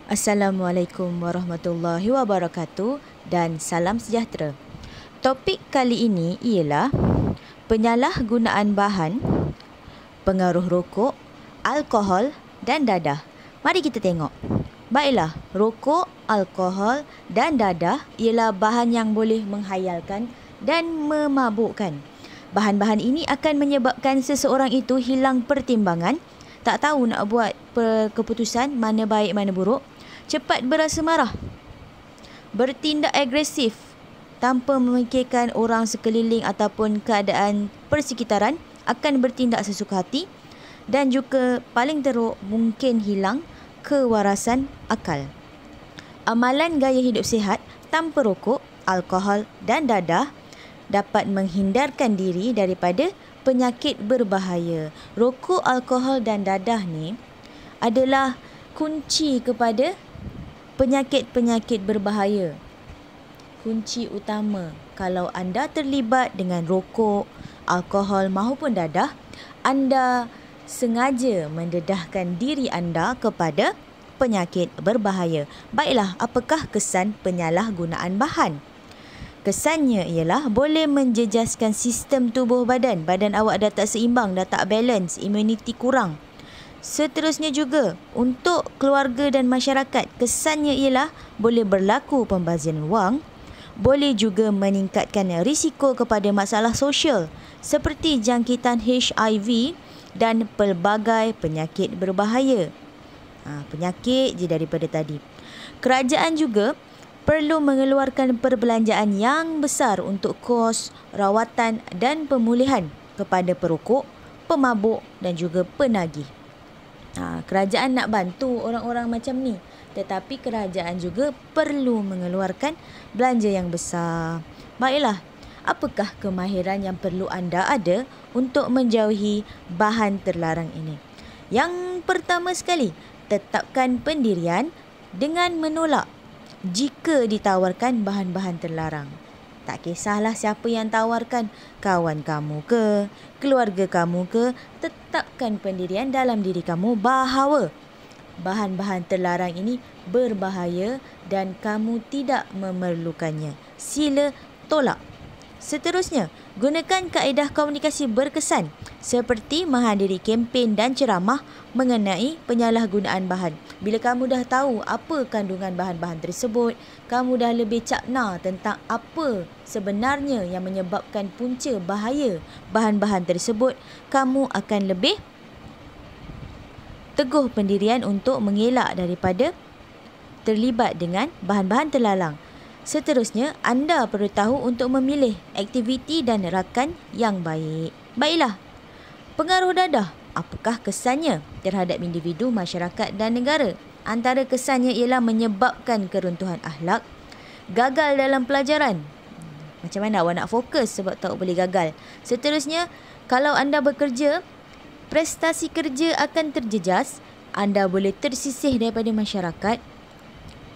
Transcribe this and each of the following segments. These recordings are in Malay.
Assalamualaikum warahmatullahi wabarakatuh dan salam sejahtera. Topik kali ini ialah penyalahgunaan bahan, pengaruh rokok, alkohol dan dadah. Mari kita tengok. Baiklah, rokok, alkohol dan dadah ialah bahan yang boleh menghayalkan dan memabukkan. Bahan-bahan ini akan menyebabkan seseorang itu hilang pertimbangan, tak tahu nak buat keputusan mana baik mana buruk, cepat berasa marah, bertindak agresif tanpa memikirkan orang sekeliling ataupun keadaan persekitaran, akan bertindak sesuka hati dan juga paling teruk mungkin hilang kewarasan akal. Amalan gaya hidup sihat tanpa rokok, alkohol dan dadah dapat menghindarkan diri daripada penyakit berbahaya. Rokok, alkohol dan dadah ni adalah kunci kepada penyakit-penyakit berbahaya. Kunci utama. Kalau anda terlibat dengan rokok, alkohol maupun dadah, anda sengaja mendedahkan diri anda kepada penyakit berbahaya. Baiklah, apakah kesan penyalahgunaan bahan? Kesannya ialah boleh menjejaskan sistem tubuh badan. Badan awak dah tak seimbang, dah tak balance, imuniti kurang. Seterusnya juga, untuk keluarga dan masyarakat, kesannya ialah boleh berlaku pembaziran wang, boleh juga meningkatkan risiko kepada masalah sosial seperti jangkitan HIV dan pelbagai penyakit berbahaya. Penyakit je daripada tadi. Kerajaan juga perlu mengeluarkan perbelanjaan yang besar untuk kos, rawatan dan pemulihan kepada perokok, pemabuk dan juga penagih. Kerajaan nak bantu orang-orang macam ni, tetapi kerajaan juga perlu mengeluarkan belanja yang besar. Baiklah, apakah kemahiran yang perlu anda ada untuk menjauhi bahan terlarang ini? Yang pertama sekali, tetapkan pendirian dengan menolak jika ditawarkan bahan-bahawan terlarang. Tak kisahlah siapa yang tawarkan, kawan kamu ke, keluarga kamu ke, tetapkan pendirian dalam diri kamu bahawa bahan-bahan terlarang ini berbahaya dan kamu tidak memerlukannya. Sila tolak. Seterusnya, gunakan kaedah komunikasi berkesan seperti menghadiri kempen dan ceramah mengenai penyalahgunaan bahan. Bila kamu dah tahu apa kandungan bahan-bahan tersebut, kamu dah lebih cakna tentang apa sebenarnya yang menyebabkan punca bahaya bahan-bahan tersebut, kamu akan lebih teguh pendirian untuk mengelak daripada terlibat dengan bahan-bahan terlarang. Seterusnya, anda perlu tahu untuk memilih aktiviti dan rakan yang baik. Baiklah, pengaruh dadah. Apakah kesannya terhadap individu, masyarakat dan negara? Antara kesannya ialah menyebabkan keruntuhan akhlak, gagal dalam pelajaran. Macam mana awak nak fokus sebab tak boleh gagal? Seterusnya, kalau anda bekerja, prestasi kerja akan terjejas, anda boleh tersisih daripada masyarakat,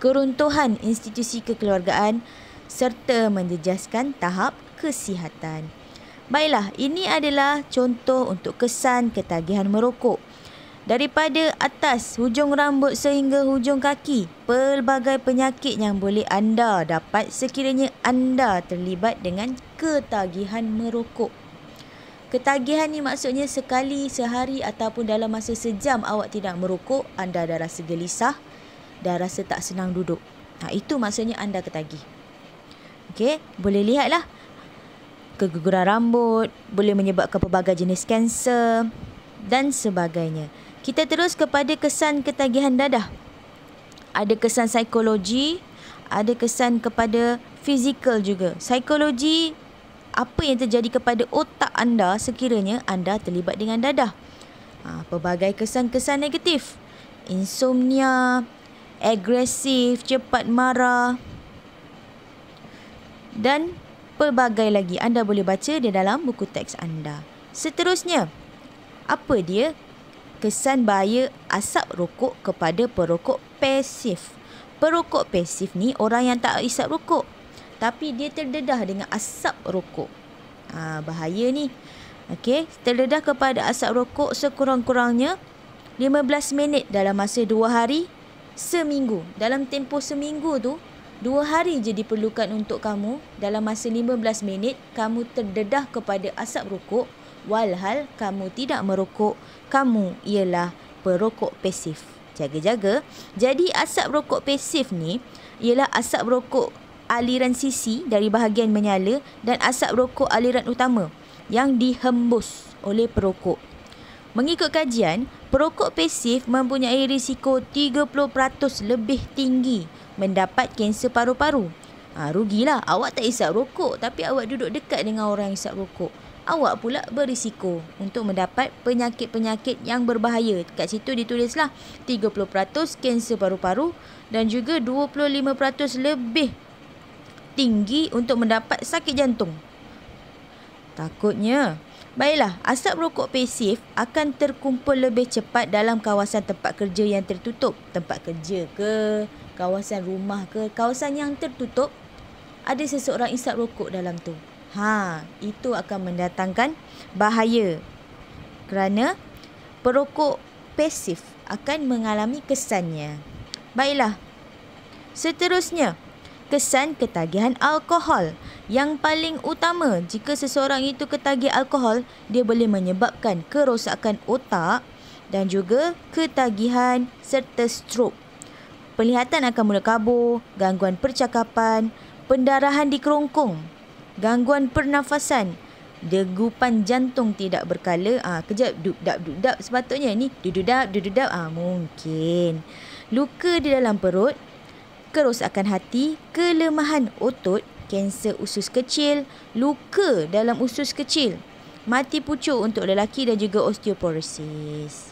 keruntuhan institusi kekeluargaan serta menjejaskan tahap kesihatan. Baiklah, ini adalah contoh untuk kesan ketagihan merokok. Daripada atas hujung rambut sehingga hujung kaki, pelbagai penyakit yang boleh anda dapat sekiranya anda terlibat dengan ketagihan merokok. Ketagihan ni maksudnya sekali sehari ataupun dalam masa sejam awak tidak merokok, anda dah rasa gelisah, dah rasa tak senang duduk. Itu maksudnya anda ketagih. Okey, boleh lihatlah. Keguguran rambut, boleh menyebabkan pelbagai jenis kanser dan sebagainya. Kita terus kepada kesan ketagihan dadah. Ada kesan psikologi, ada kesan kepada fizikal juga. Psikologi, apa yang terjadi kepada otak anda sekiranya anda terlibat dengan dadah. Pelbagai kesan-kesan negatif. Insomnia, agresif, cepat marah dan pelbagai lagi. Anda boleh baca di dalam buku teks anda. Seterusnya, apa dia kesan bahaya asap rokok kepada perokok pasif? Perokok pasif ni orang yang tak isap rokok, tapi dia terdedah dengan asap rokok. Bahaya ni. Okey, terdedah kepada asap rokok sekurang-kurangnya 15 minit dalam masa 2 hari seminggu. Dalam tempoh seminggu tu, 2 hari je diperlukan untuk kamu. Dalam masa 15 minit, kamu terdedah kepada asap rokok. Walhal kamu tidak merokok, kamu ialah perokok pasif. Jaga-jaga. Jadi asap rokok pasif ni ialah asap rokok aliran sisi dari bahagian menyala dan asap rokok aliran utama yang dihembus oleh perokok. Mengikut kajian, perokok pasif mempunyai risiko 30% lebih tinggi mendapat kanser paru-paru. Rugilah, awak tak isap rokok tapi awak duduk dekat dengan orang yang isap rokok. Awak pula berisiko untuk mendapat penyakit-penyakit yang berbahaya. Kat situ ditulislah 30% kanser paru-paru dan juga 25% lebih tinggi untuk mendapat sakit jantung. Takutnya. Baiklah, asap rokok pasif akan terkumpul lebih cepat dalam kawasan tempat kerja yang tertutup. Tempat kerja ke, kawasan rumah ke, kawasan yang tertutup, ada seseorang isap rokok dalam tu. Itu akan mendatangkan bahaya. Kerana perokok pasif akan mengalami kesannya. Baiklah. Seterusnya, kesan ketagihan alkohol. Yang paling utama, jika seseorang itu ketagih alkohol, dia boleh menyebabkan kerosakan otak dan juga ketagihan serta strok. Penglihatan akan mula kabur, gangguan percakapan, pendarahan di kerongkong, gangguan pernafasan, degupan jantung tidak berkala. Kejap, dudap. Sepatutnya ni dudap. Mungkin. Luka di dalam perut, kerosakan hati, kelemahan otot, kanser usus kecil, luka dalam usus kecil, mati pucuk untuk lelaki dan juga osteoporosis.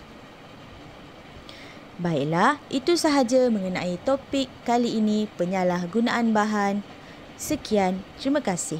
Baiklah, itu sahaja mengenai topik kali ini, penyalahgunaan bahan. Sekian, terima kasih.